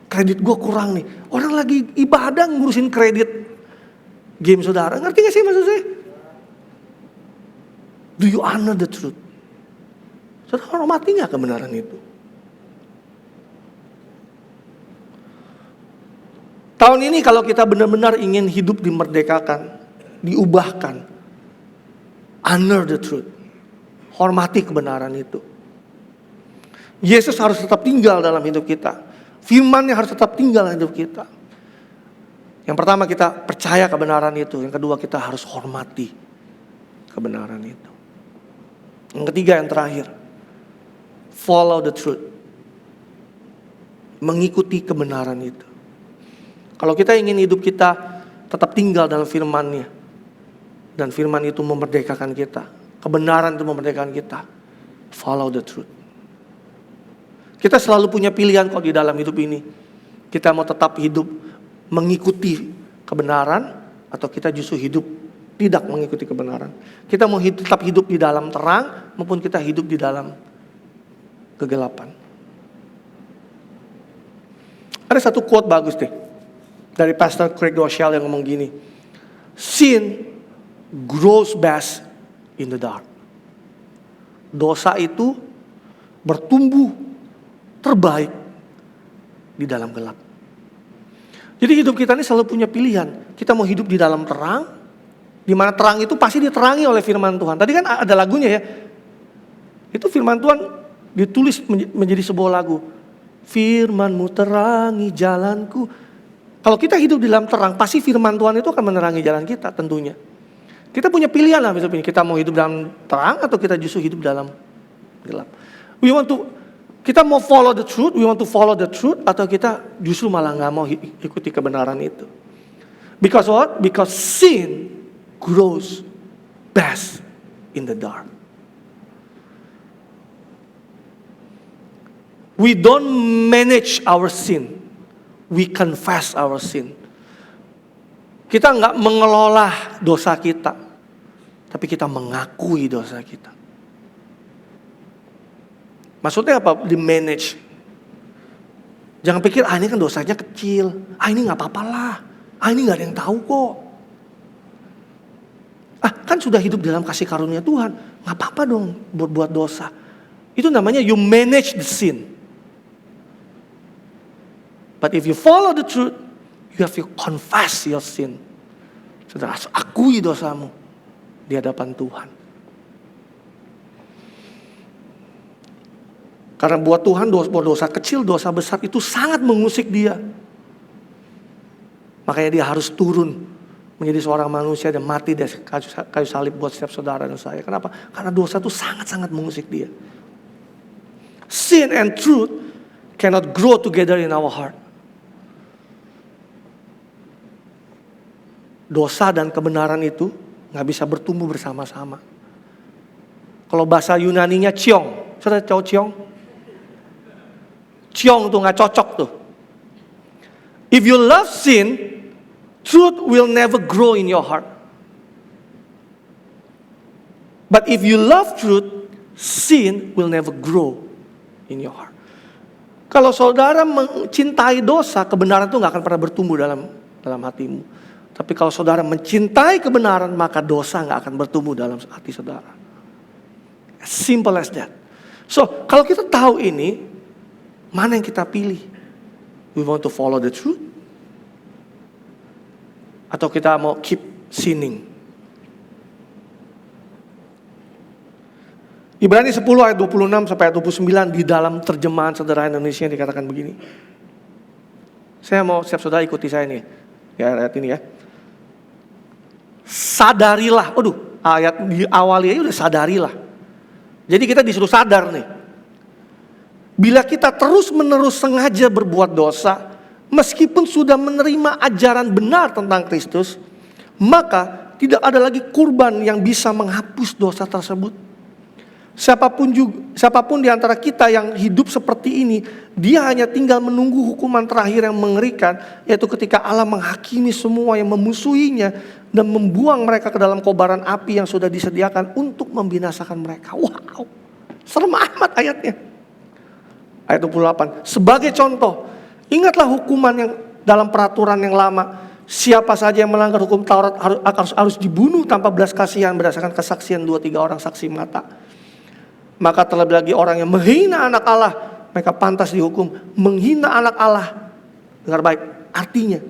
Kredit gue kurang nih. Orang lagi ibadah ngurusin kredit game saudara. Ngerti gak sih maksud saya? Do you honor the truth? Saudara hormati gak kebenaran itu? Tahun ini kalau kita benar-benar ingin hidup dimerdekakan, diubahkan, honor the truth. Hormati kebenaran itu. Yesus harus tetap tinggal dalam hidup kita. Firman-Nya harus tetap tinggal dalam hidup kita. Yang pertama kita percaya kebenaran itu. Yang kedua kita harus hormati kebenaran itu. Yang ketiga, yang terakhir, follow the truth. Mengikuti kebenaran itu. Kalau kita ingin hidup kita tetap tinggal dalam firman-Nya, dan firman itu memerdekakan kita, kebenaran itu memerdekakan kita, follow the truth. Kita selalu punya pilihan kok di dalam hidup ini. Kita mau tetap hidup mengikuti kebenaran, atau kita justru hidup tidak mengikuti kebenaran. Kita mau tetap hidup di dalam terang, maupun kita hidup di dalam kegelapan. Ada satu quote bagus deh, dari Pastor Craig Groeschel yang ngomong gini, sin grows best in the dark. Dosa itu bertumbuh terbaik di dalam gelap. Jadi hidup kita ini selalu punya pilihan. Kita mau hidup di dalam terang, di mana terang itu pasti diterangi oleh firman Tuhan. Tadi kan ada lagunya ya. Itu firman Tuhan ditulis menjadi sebuah lagu. Firman-Mu terangi jalanku. Kalau kita hidup di dalam terang, pasti firman Tuhan itu akan menerangi jalan kita tentunya. Kita punya pilihan lah hidup ini. Kita mau hidup dalam terang atau kita justru hidup dalam gelap. Kita mau follow the truth, we want to follow the truth, atau kita justru malah gak mau ikuti kebenaran itu. Because what? Because sin grows best in the dark. We don't manage our sin. We confess our sin. Kita nggak mengelola dosa kita, tapi kita mengakui dosa kita. Maksudnya apa? Di manage. Jangan pikir, ini kan dosanya kecil. Ini nggak apa-apa lah. Ini nggak ada yang tahu kok. Kan sudah hidup dalam kasih karunia Tuhan. Nggak apa-apa dong buat dosa. Itu namanya you manage the sin. But if you follow the truth, you have to confess your sin. Saudara, akui dosamu di hadapan Tuhan. Karena buat Tuhan dosa kecil, dosa besar itu sangat mengusik Dia. Makanya dia harus turun menjadi seorang manusia dan mati di kayu salib buat setiap saudara dan saya. Kenapa? Karena dosa itu sangat-sangat mengusik dia. Sin and truth cannot grow together in our heart. Dosa dan kebenaran itu gak bisa bertumbuh bersama-sama. Kalau bahasa Yunaninya ciong. Saudara tahu ciong? Ciong tuh gak cocok tuh. If you love sin, truth will never grow in your heart. But if you love truth, sin will never grow in your heart. Kalau saudara mencintai dosa, kebenaran itu gak akan pernah bertumbuh dalam hatimu. Tapi kalau saudara mencintai kebenaran, maka dosa gak akan bertumbuh dalam hati saudara. As simple as that. So, kalau kita tahu ini, mana yang kita pilih? We want to follow the truth? Atau kita mau keep sinning? Ibrani 10 ayat 26 sampai ayat 29 di dalam terjemahan sederhana Indonesia dikatakan begini. Saya mau siap saudara ikuti saya nih. Ya, ayat ini ya. Sadarilah. Ayat di awalnya udah sadarilah. Jadi kita disuruh sadar nih. Bila kita terus-menerus sengaja berbuat dosa, meskipun sudah menerima ajaran benar tentang Kristus, maka tidak ada lagi kurban yang bisa menghapus dosa tersebut. Siapapun di antara kita yang hidup seperti ini, dia hanya tinggal menunggu hukuman terakhir yang mengerikan, yaitu ketika Allah menghakimi semua yang memusuhinya dan membuang mereka ke dalam kobaran api yang sudah disediakan untuk membinasakan mereka. Wow, serem amat ayatnya. Ayat 28, sebagai contoh, ingatlah hukuman yang dalam peraturan yang lama. Siapa saja yang melanggar hukum Taurat harus dibunuh tanpa belas kasihan berdasarkan kesaksian 2-3 orang saksi mata. Maka terlebih lagi orang yang menghina anak Allah, mereka pantas dihukum. Menghina anak Allah, dengar baik, artinya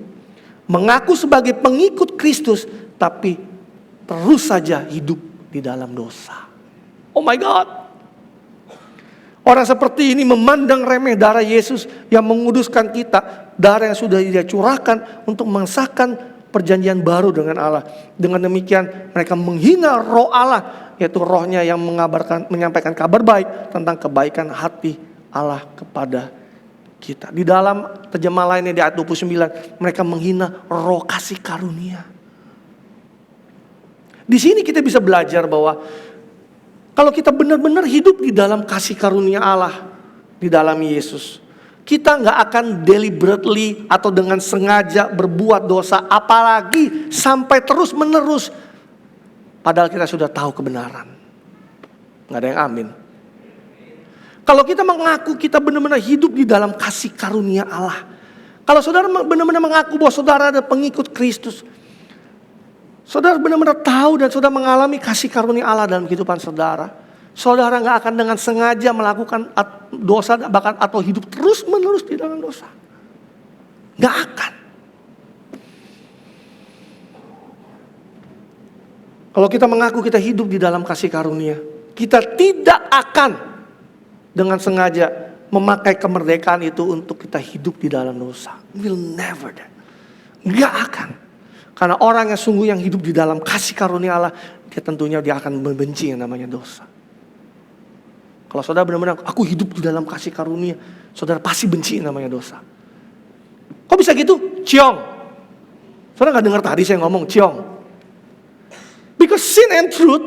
mengaku sebagai pengikut Kristus, tapi terus saja hidup di dalam dosa. Oh my God. Orang seperti ini memandang remeh darah Yesus yang menguduskan kita. Darah yang sudah dia curahkan untuk mengesahkan perjanjian baru dengan Allah. Dengan demikian mereka menghina roh Allah, yaitu rohnya yang menyampaikan kabar baik tentang kebaikan hati Allah kepada kita. Di dalam terjemahan lainnya di ayat 29, mereka menghina roh kasih karunia. Di sini kita bisa belajar bahwa kalau kita benar-benar hidup di dalam kasih karunia Allah, di dalam Yesus, kita gak akan deliberately atau dengan sengaja berbuat dosa, apalagi sampai terus menerus, padahal kita sudah tahu kebenaran. Gak ada yang amin. Kalau kita mengaku kita benar-benar hidup di dalam kasih karunia Allah, kalau saudara benar-benar mengaku bahwa saudara ada pengikut Kristus, saudara benar-benar tahu dan saudara mengalami kasih karunia Allah dalam kehidupan saudara, saudara gak akan dengan sengaja melakukan dosa bahkan atau hidup terus-menerus di dalam dosa. Gak akan. Kalau kita mengaku kita hidup di dalam kasih karunia, kita tidak akan dengan sengaja memakai kemerdekaan itu untuk kita hidup di dalam dosa. We'll never that. Gak akan. Karena orang yang sungguh yang hidup di dalam kasih karunia Allah, dia akan membenci yang namanya dosa. Kalau saudara benar-benar, aku hidup di dalam kasih karunia, saudara pasti benci yang namanya dosa. Kok bisa gitu? Ciong. Saudara gak dengar tadi saya ngomong ciong? Because sin and truth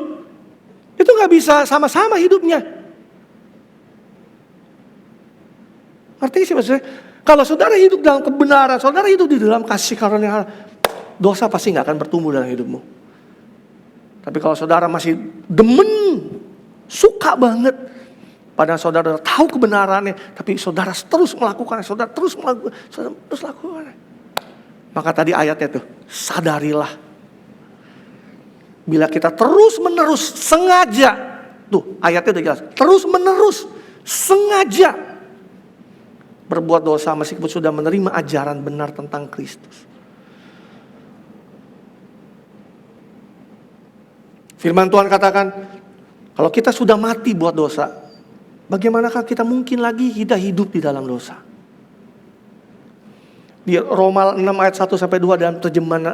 itu gak bisa sama-sama hidupnya. Artinya sih maksudnya, kalau saudara hidup dalam kebenaran, saudara hidup di dalam kasih karunia Allah, dosa pasti gak akan bertumbuh dalam hidupmu. Tapi kalau saudara masih demen, suka banget, padahal saudara tahu kebenarannya, tapi saudara terus melakukan, saudara terus lakukan. Maka tadi ayatnya tuh, sadarilah. Bila kita terus menerus sengaja, tuh ayatnya udah jelas, terus menerus sengaja berbuat dosa meskipun sudah menerima ajaran benar tentang Kristus. Firman Tuhan katakan, kalau kita sudah mati buat dosa, bagaimanakah kita mungkin lagi hidup di dalam dosa? Di Roma 6 ayat 1 sampai 2 dalam terjemahan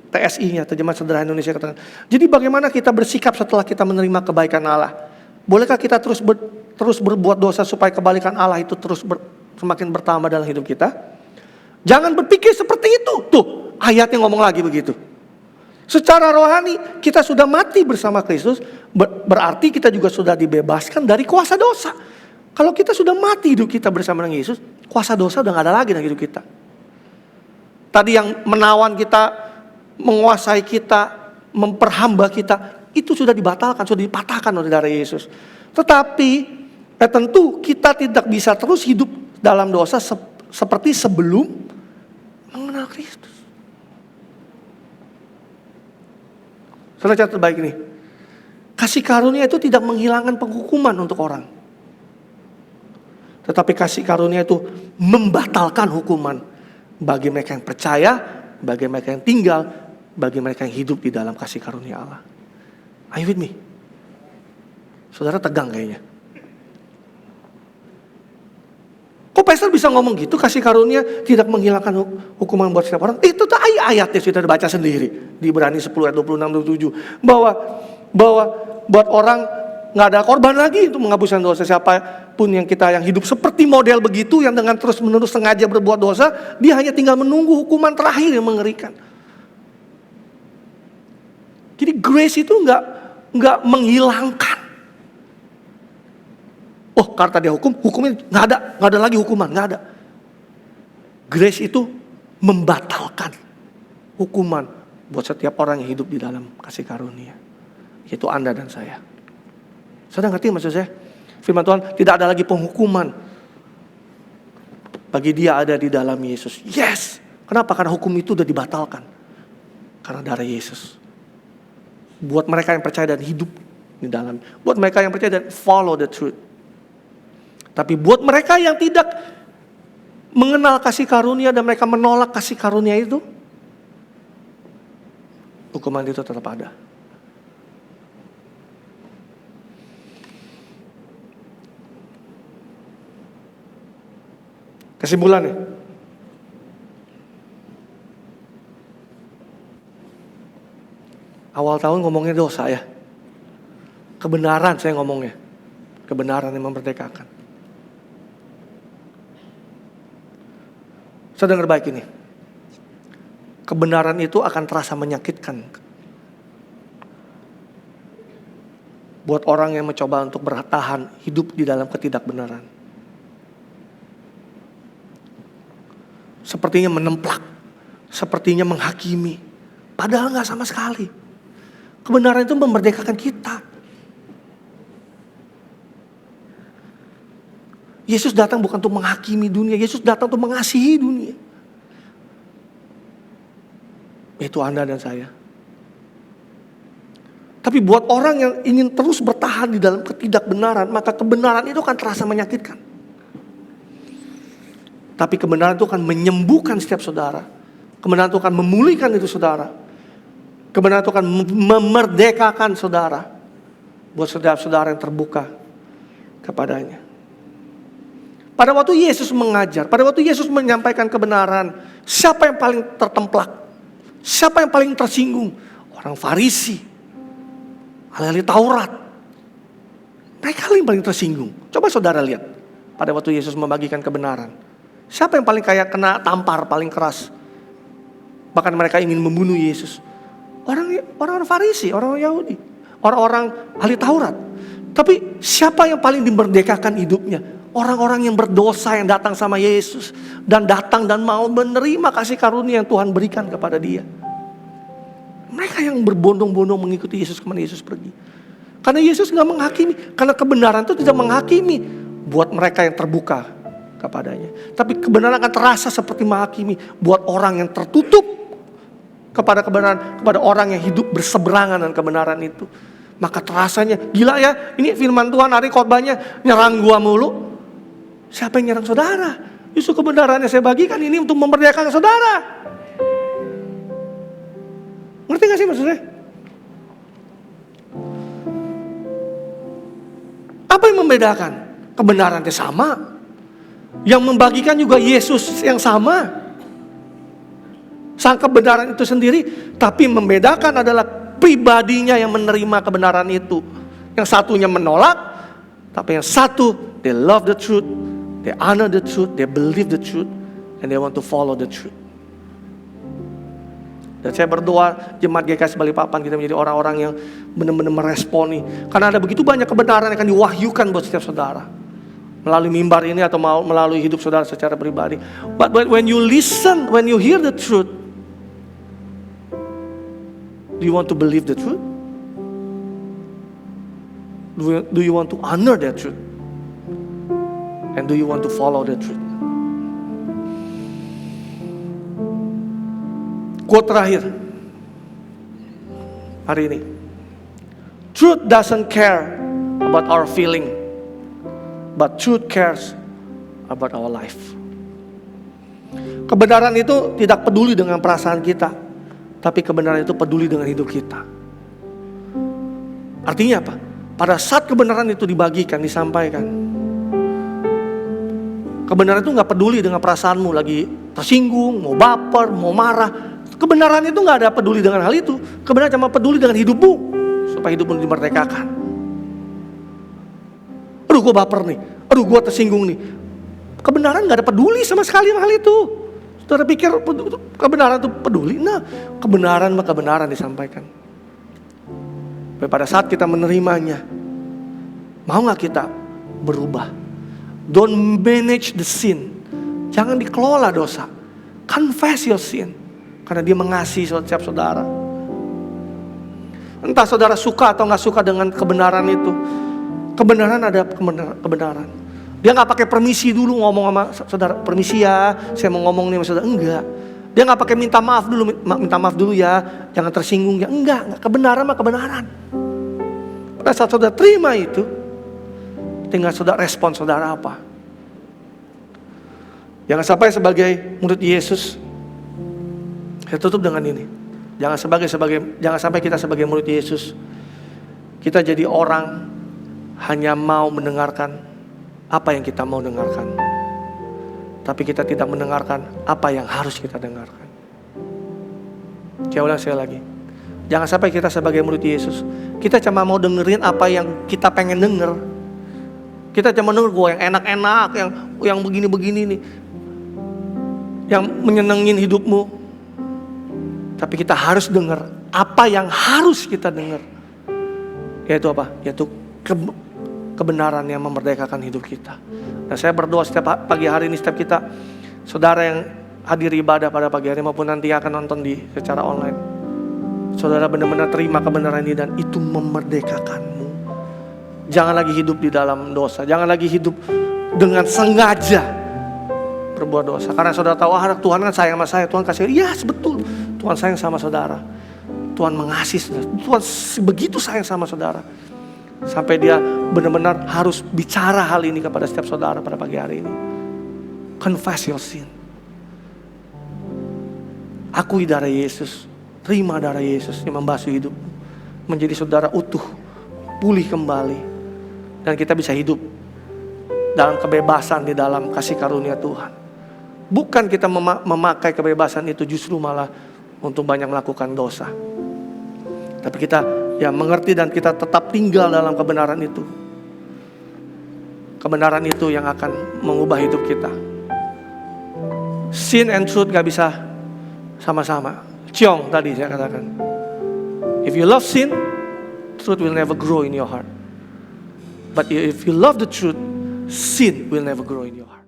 TSI-nya, terjemahan sederhana Indonesia katakan. Jadi bagaimana kita bersikap setelah kita menerima kebaikan Allah? Bolehkah kita terus berbuat dosa supaya kebaikan Allah itu terus semakin bertambah dalam hidup kita? Jangan berpikir seperti itu. Tuh, ayatnya ngomong lagi begitu. Secara rohani kita sudah mati bersama Kristus, berarti kita juga sudah dibebaskan dari kuasa dosa. Kalau kita sudah mati hidup kita bersama dengan Yesus, kuasa dosa udah gak ada lagi dalam hidup kita. Tadi yang menawan kita, menguasai kita, memperhamba kita, itu sudah dibatalkan, sudah dipatahkan oleh darah Yesus. Tetapi tentu kita tidak bisa terus hidup dalam dosa seperti sebelum mengenal Kristus. Saudara catat baik ini. Kasih karunia itu tidak menghilangkan penghukuman untuk orang. Tetapi kasih karunia itu membatalkan hukuman bagi mereka yang percaya, bagi mereka yang tinggal, bagi mereka yang hidup di dalam kasih karunia Allah. Are you with me? Saudara tegang kayaknya. Kok pastor bisa ngomong gitu, kasih karunia tidak menghilangkan hukuman buat setiap orang? Itu tuh ayatnya sudah dibaca sendiri. Di Ibrani 10 ayat 26-27. Bahwa buat orang gak ada korban lagi untuk menghapuskan dosa. Siapapun yang hidup seperti model begitu, yang dengan terus menerus sengaja berbuat dosa, dia hanya tinggal menunggu hukuman terakhir yang mengerikan. Jadi grace itu gak menghilangkan. Oh, karena dia hukumnya gak ada lagi hukuman, gak ada. Grace itu membatalkan hukuman buat setiap orang yang hidup di dalam kasih karunia, yaitu Anda dan saya. Saudara ngerti maksud saya? Firman Tuhan, tidak ada lagi penghukuman bagi dia ada di dalam Yesus. Yes. Kenapa? Karena hukum itu sudah dibatalkan. Karena darah Yesus. Buat mereka yang percaya dan hidup di dalam. Buat mereka yang percaya dan follow the truth. Tapi buat mereka yang tidak mengenal kasih karunia dan mereka menolak kasih karunia itu, hukuman itu tetap ada. Kesimpulannya, awal tahun ngomongnya dosa ya. Kebenaran saya ngomongnya. Kebenaran yang memerdekakan. Saya dengar baik ini. Kebenaran itu akan terasa menyakitkan buat orang yang mencoba untuk bertahan hidup di dalam ketidakbenaran. Sepertinya menemplak, sepertinya menghakimi, padahal gak sama sekali. Kebenaran itu memerdekakan kita. Yesus datang bukan untuk menghakimi dunia, Yesus datang untuk mengasihi dunia. Itu Anda dan saya. Tapi buat orang yang ingin terus bertahan di dalam ketidakbenaran, maka kebenaran itu akan terasa menyakitkan. Tapi kebenaran itu akan menyembuhkan setiap saudara. Kebenaran itu akan memulihkan itu saudara. Kebenaran itu akan memerdekakan saudara. Buat saudara-saudara yang terbuka kepadanya. Pada waktu Yesus mengajar, pada waktu Yesus menyampaikan kebenaran, siapa yang paling tertemplak? Siapa yang paling tersinggung? Orang Farisi, ahli Taurat. Mereka yang paling tersinggung. Coba saudara lihat, pada waktu Yesus membagikan kebenaran. Siapa yang paling kayak kena tampar paling keras? Bahkan mereka ingin membunuh Yesus. Orang-orang Farisi, orang Yahudi, orang-orang ahli Taurat. Tapi siapa yang paling dimerdekakan hidupnya? Orang-orang yang berdosa yang datang sama Yesus dan datang dan mau menerima kasih karunia yang Tuhan berikan kepada dia. Mereka yang berbondong-bondong mengikuti Yesus kemana Yesus pergi. Karena Yesus gak menghakimi, karena kebenaran itu tidak menghakimi buat mereka yang terbuka kepadanya. Tapi kebenaran akan terasa seperti menghakimi buat orang yang tertutup kepada kebenaran, kepada orang yang hidup berseberangan dengan kebenaran itu. Maka terasanya, gila ya, ini firman Tuhan hari khotbahnya nyerang gua mulu. Siapa yang nyerang saudara? Justru kebenaran yang saya bagikan ini untuk memerdekakan saudara. Ngerti gak sih maksudnya? Apa yang membedakan? Kebenarannya sama. Yang membagikan juga Yesus yang sama. sang kebenaran itu sendiri, tapi membedakan adalah pribadinya yang menerima kebenaran itu. Yang satunya menolak, tapi yang satu, they love the truth, they honor the truth, they believe the truth, and they want to follow the truth. Dan saya berdoa jemaat GKS Balikpapan kita menjadi orang-orang yang benar-benar meresponi. Karena ada begitu banyak kebenaran yang akan diwahyukan buat setiap saudara. Melalui mimbar ini atau melalui hidup saudara secara pribadi. But when you listen, when you hear the truth, do you want to believe the truth? Do you want to honor that truth? And do you want to follow the truth? Quote terakhir hari ini. Truth doesn't care about our feeling, but truth cares about our life. Kebenaran itu tidak peduli dengan perasaan kita, tapi kebenaran itu peduli dengan hidup kita. Artinya apa? Pada saat kebenaran itu dibagikan, disampaikan, kebenaran itu gak peduli dengan perasaanmu lagi tersinggung, mau baper, mau marah. Kebenaran itu gak ada peduli dengan hal itu. Kebenaran cuma peduli dengan hidupmu, supaya hidupmu dimerdekakan. Aduh gue baper nih, aduh gue tersinggung nih. Kebenaran gak ada peduli sama sekali dengan hal itu. Saudara pikir kebenaran itu peduli? Nah, kebenaran disampaikan. Pada saat kita menerimanya, mau gak kita berubah? Don't manage the sin. Jangan dikelola dosa. Confess your sin. Karena dia mengasihi setiap saudara. Entah saudara suka atau gak suka dengan kebenaran itu. Kebenaran ada kebenaran. Dia gak pakai permisi dulu ngomong sama saudara. Permisi ya, saya mau ngomong nih sama saudara. Enggak. Dia gak pakai minta maaf dulu ya. Jangan tersinggung ya. Enggak. Kebenaran mah kebenaran. Pada saat saudara terima itu, tinggal saudara respon saudara apa. Jangan sampai sebagai murid Yesus, saya tutup dengan ini. Jangan sampai kita sebagai murid Yesus, kita jadi orang hanya mau mendengarkan apa yang kita mau dengarkan, tapi kita tidak mendengarkan apa yang harus kita dengarkan. Saya ulang sekali lagi. Jangan sampai kita sebagai murid Yesus, kita cuma mau dengerin apa yang kita pengen denger. Kita cuma denger gue yang enak-enak, yang begini-begini nih, yang menyenengin hidupmu. Tapi kita harus dengar apa yang harus kita dengar. Yaitu apa? Yaitu kebenaran yang memerdekakan hidup kita. Dan saya berdoa setiap pagi hari ini, setiap kita, saudara yang hadir ibadah pada pagi hari maupun nanti akan nonton secara online, saudara benar-benar terima kebenaran ini dan itu memerdekakanmu. Jangan lagi hidup di dalam dosa. Jangan lagi hidup dengan sengaja berbuat dosa. Karena saudara tahu, Tuhan kan sayang sama saya. Tuhan kasih, iya betul. Tuhan sayang sama saudara. Tuhan mengasihi saudara. Tuhan begitu sayang sama saudara. Sampai dia benar-benar harus bicara hal ini kepada setiap saudara pada pagi hari ini. Confess your sin. Akui darah Yesus. Terima darah Yesus yang membasuh hidupmu. Menjadi saudara utuh. Pulih kembali. Dan kita bisa hidup dalam kebebasan di dalam kasih karunia Tuhan. Bukan kita memakai kebebasan itu justru malah untuk banyak melakukan dosa. Tapi kita mengerti dan kita tetap tinggal dalam kebenaran itu. Kebenaran itu yang akan mengubah hidup kita. Sin and truth gak bisa sama-sama. Ciong tadi saya katakan. If you love sin, truth will never grow in your heart. But if you love the truth, sin will never grow in your heart.